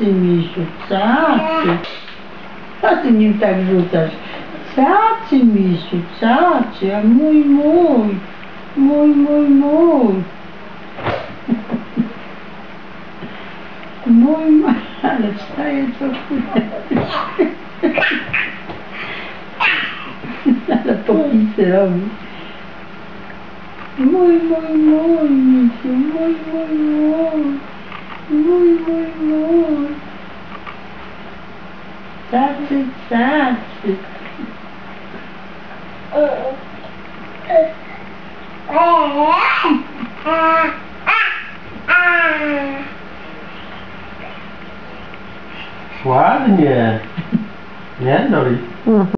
Misiu, cacy. A ty nim tak rzucasz. Cacy, misiu, cacy, a mój. Ale wstaje co chwilę. Ale popisy robi. Mój, misiu, mój. Cacy. Ładnie. Nie, Nori?